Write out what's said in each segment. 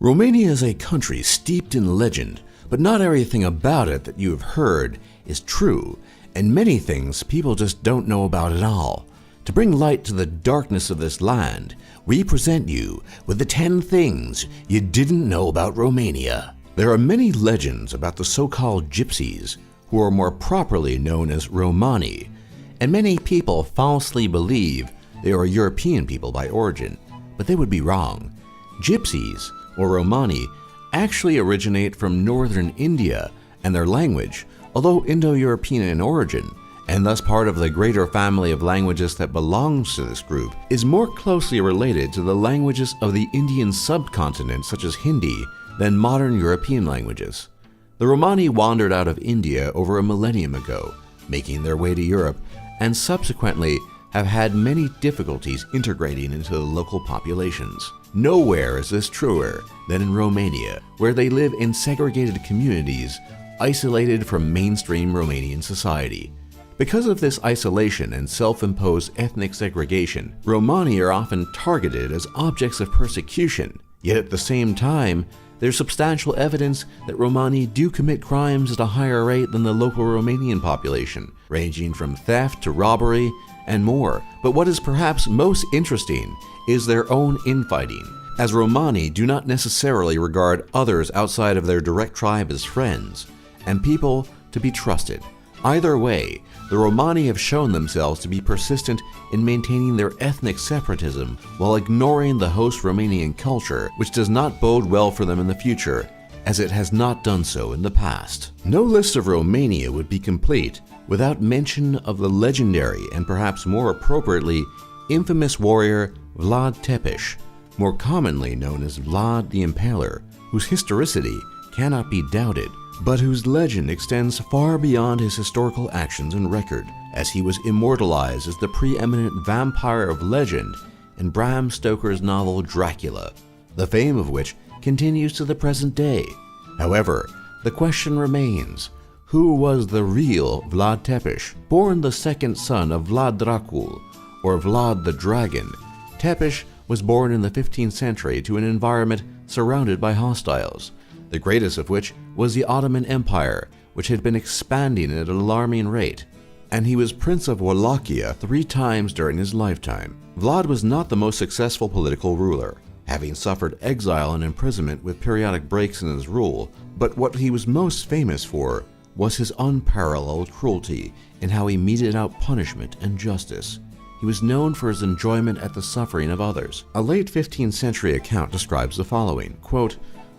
Romania is a country steeped in legend, but not everything about it that you have heard is true, and many things people just don't know about at all. To bring light to the darkness of this land, we present you with the 10 things you didn't know about Romania. There are many legends about the so-called gypsies, who are more properly known as Romani, and many people falsely believe they are European people by origin, but they would be wrong. Gypsies, or Romani, actually originate from northern India, and their language, although Indo-European in origin, and thus part of the greater family of languages that belongs to this group, is more closely related to the languages of the Indian subcontinent such as Hindi than modern European languages. The Romani wandered out of India over a millennium ago, making their way to Europe, and subsequently have had many difficulties integrating into the local populations. Nowhere is this truer than in Romania, where they live in segregated communities, isolated from mainstream Romanian society. Because of this isolation and self-imposed ethnic segregation, Romani are often targeted as objects of persecution, yet at the same time, there's substantial evidence that Romani do commit crimes at a higher rate than the local Romanian population, ranging from theft to robbery and more. But what is perhaps most interesting is their own infighting, as Romani do not necessarily regard others outside of their direct tribe as friends, and people to be trusted. Either way, the Romani have shown themselves to be persistent in maintaining their ethnic separatism while ignoring the host Romanian culture, which does not bode well for them in the future, as it has not done so in the past. No list of Romania would be complete without mention of the legendary and perhaps more appropriately infamous warrior Vlad Tepes, more commonly known as Vlad the Impaler, whose historicity cannot be doubted, but whose legend extends far beyond his historical actions and record, as he was immortalized as the preeminent vampire of legend in Bram Stoker's novel Dracula, the fame of which continues to the present day. However, the question remains, who was the real Vlad Tepes? Born the second son of Vlad Dracul, or Vlad the Dragon, Tepes was born in the 15th century to an environment surrounded by hostiles, the greatest of which was the Ottoman Empire, which had been expanding at an alarming rate, and he was Prince of Wallachia 3 times during his lifetime. Vlad was not the most successful political ruler, having suffered exile and imprisonment with periodic breaks in his rule, but what he was most famous for was his unparalleled cruelty in how he meted out punishment and justice. He was known for his enjoyment at the suffering of others. A late 15th century account describes the following, quote,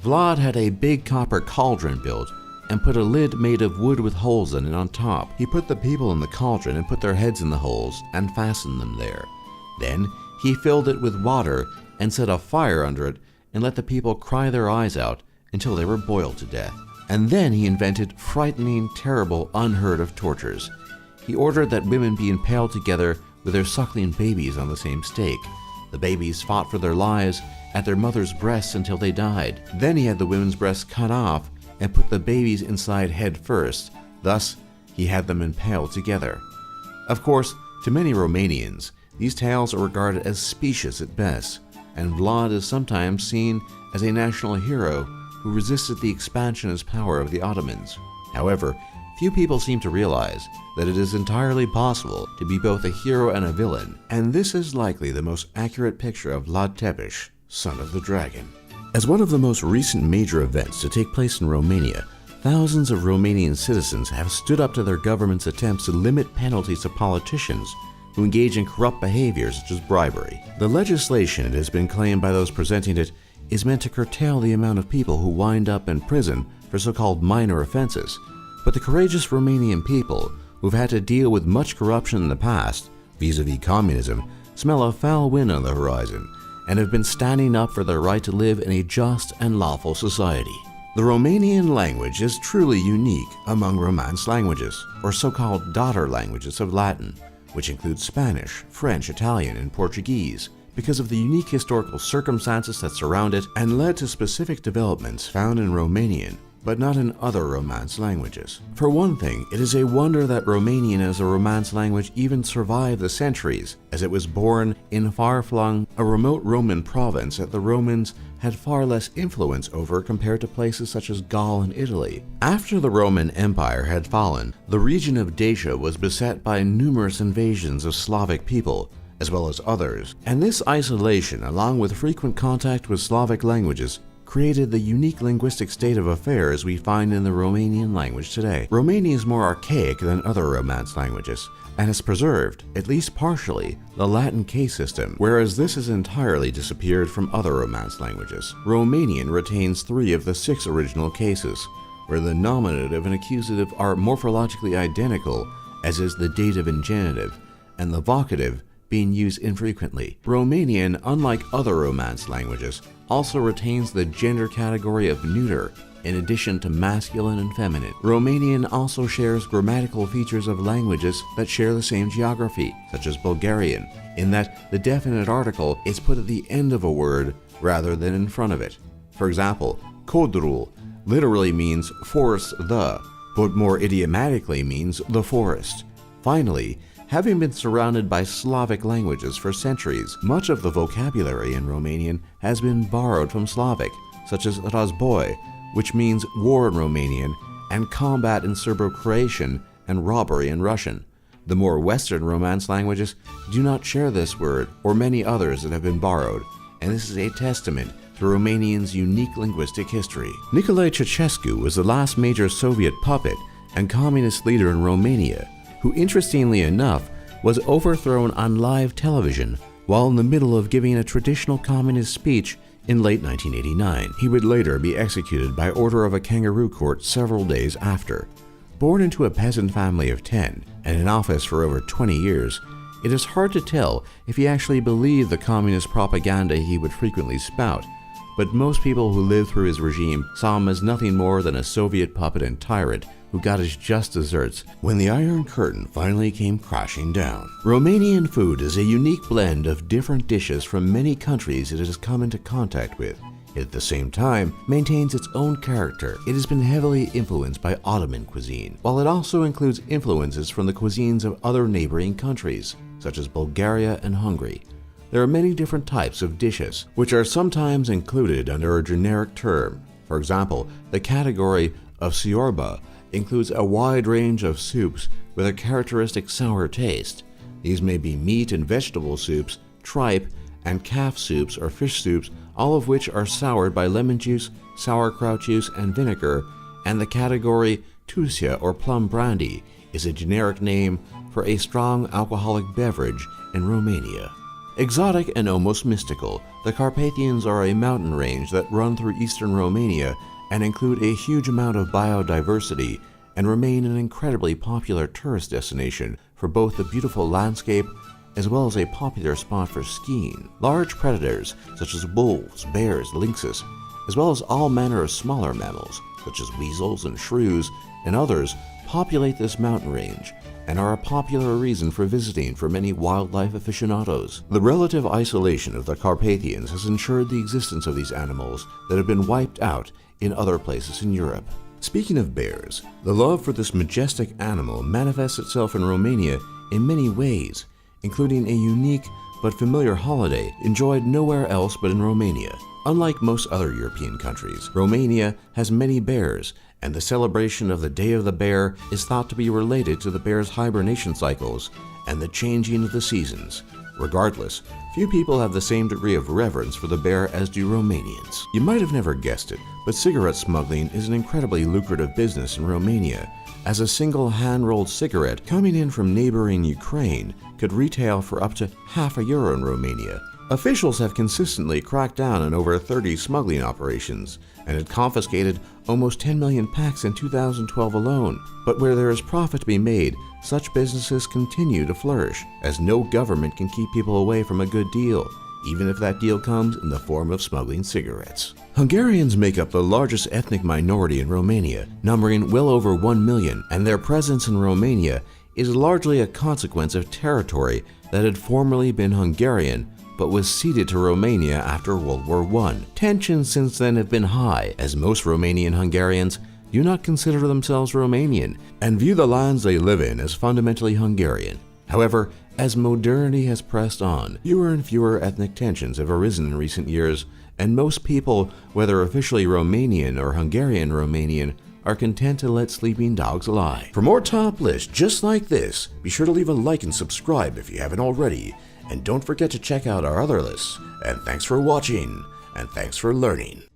Vlad had a big copper cauldron built and put a lid made of wood with holes in it on top. He put the people in the cauldron and put their heads in the holes and fastened them there. Then he filled it with water and set a fire under it and let the people cry their eyes out until they were boiled to death. And then he invented frightening, terrible, unheard of tortures. He ordered that women be impaled together with their suckling babies on the same stake. The babies fought for their lives at their mother's breasts until they died. Then he had the women's breasts cut off and put the babies inside head first. Thus, he had them impaled together. Of course, to many Romanians, these tales are regarded as specious at best, and Vlad is sometimes seen as a national hero who resisted the expansionist power of the Ottomans. However, few people seem to realize that it is entirely possible to be both a hero and a villain, and this is likely the most accurate picture of Vlad Tepes, son of the dragon. As one of the most recent major events to take place in Romania, thousands of Romanian citizens have stood up to their government's attempts to limit penalties to politicians who engage in corrupt behavior such as bribery. The legislation, it has been claimed by those presenting it, is meant to curtail the amount of people who wind up in prison for so-called minor offenses. But the courageous Romanian people, who've had to deal with much corruption in the past, vis-a-vis communism, smell a foul wind on the horizon, and have been standing up for their right to live in a just and lawful society. The Romanian language is truly unique among Romance languages, or so-called daughter languages of Latin, which include Spanish, French, Italian, and Portuguese, because of the unique historical circumstances that surround it and led to specific developments found in Romanian, but not in other Romance languages. For one thing, it is a wonder that Romanian as a Romance language even survived the centuries, as it was born in far-flung, a remote Roman province that the Romans had far less influence over compared to places such as Gaul and Italy. After the Roman Empire had fallen, the region of Dacia was beset by numerous invasions of Slavic people, as well as others, and this isolation, along with frequent contact with Slavic languages, created the unique linguistic state of affairs we find in the Romanian language today. Romania is more archaic than other Romance languages, and has preserved, at least partially, the Latin case system, whereas this has entirely disappeared from other Romance languages. Romanian retains 3 of the 6 original cases, where the nominative and accusative are morphologically identical, as is the dative and genitive, and the vocative being used infrequently. Romanian, unlike other Romance languages, also retains the gender category of neuter, in addition to masculine and feminine. Romanian also shares grammatical features of languages that share the same geography, such as Bulgarian, in that the definite article is put at the end of a word rather than in front of it. For example, Codrul literally means forest the, but more idiomatically means the forest. Finally, having been surrounded by Slavic languages for centuries, much of the vocabulary in Romanian has been borrowed from Slavic, such as Razboi, which means war in Romanian, and combat in Serbo-Croatian and robbery in Russian. The more Western Romance languages do not share this word or many others that have been borrowed, and this is a testament to Romanian's unique linguistic history. Nicolae Ceausescu was the last major Soviet puppet and communist leader in Romania, who interestingly enough was overthrown on live television while in the middle of giving a traditional communist speech in late 1989. He would later be executed by order of a kangaroo court several days after. Born into a peasant family of 10 and in office for over 20 years, it is hard to tell if he actually believed the communist propaganda he would frequently spout, but most people who lived through his regime saw him as nothing more than a Soviet puppet and tyrant who got his just desserts when the Iron Curtain finally came crashing down. Romanian food is a unique blend of different dishes from many countries it has come into contact with. It at the same time maintains its own character. It has been heavily influenced by Ottoman cuisine, while it also includes influences from the cuisines of other neighboring countries, such as Bulgaria and Hungary. There are many different types of dishes, which are sometimes included under a generic term. For example, the category of ciorba includes a wide range of soups with a characteristic sour taste. These may be meat and vegetable soups, tripe, and calf soups or fish soups, all of which are soured by lemon juice, sauerkraut juice, and vinegar, and the category tusia or plum brandy is a generic name for a strong alcoholic beverage in Romania. Exotic and almost mystical, the Carpathians are a mountain range that run through eastern Romania and include a huge amount of biodiversity and remain an incredibly popular tourist destination for both the beautiful landscape as well as a popular spot for skiing. Large predators such as wolves, bears, lynxes, as well as all manner of smaller mammals such as weasels and shrews and others populate this mountain range and are a popular reason for visiting for many wildlife aficionados. The relative isolation of the Carpathians has ensured the existence of these animals that have been wiped out in other places in Europe. Speaking of bears, the love for this majestic animal manifests itself in Romania in many ways, including a unique but familiar holiday enjoyed nowhere else but in Romania. Unlike most other European countries, Romania has many bears, and the celebration of the Day of the Bear is thought to be related to the bear's hibernation cycles and the changing of the seasons. Regardless, few people have the same degree of reverence for the bear as do Romanians. You might have never guessed it, but cigarette smuggling is an incredibly lucrative business in Romania, as a single hand-rolled cigarette coming in from neighboring Ukraine could retail for up to €0.50 in Romania. Officials have consistently cracked down on over 30 smuggling operations and had confiscated almost 10 million packs in 2012 alone. But where there is profit to be made, such businesses continue to flourish, as no government can keep people away from a good deal, even if that deal comes in the form of smuggling cigarettes. Hungarians make up the largest ethnic minority in Romania, numbering well over 1 million, and their presence in Romania is largely a consequence of territory that had formerly been Hungarian but was ceded to Romania after World War I. Tensions since then have been high, as most Romanian Hungarians do not consider themselves Romanian and view the lands they live in as fundamentally Hungarian. However, as modernity has pressed on, fewer and fewer ethnic tensions have arisen in recent years, and most people, whether officially Romanian or Hungarian Romanian, are content to let sleeping dogs lie. For more top lists just like this, be sure to leave a like and subscribe if you haven't already, and don't forget to check out our other lists. And thanks for watching, and thanks for learning.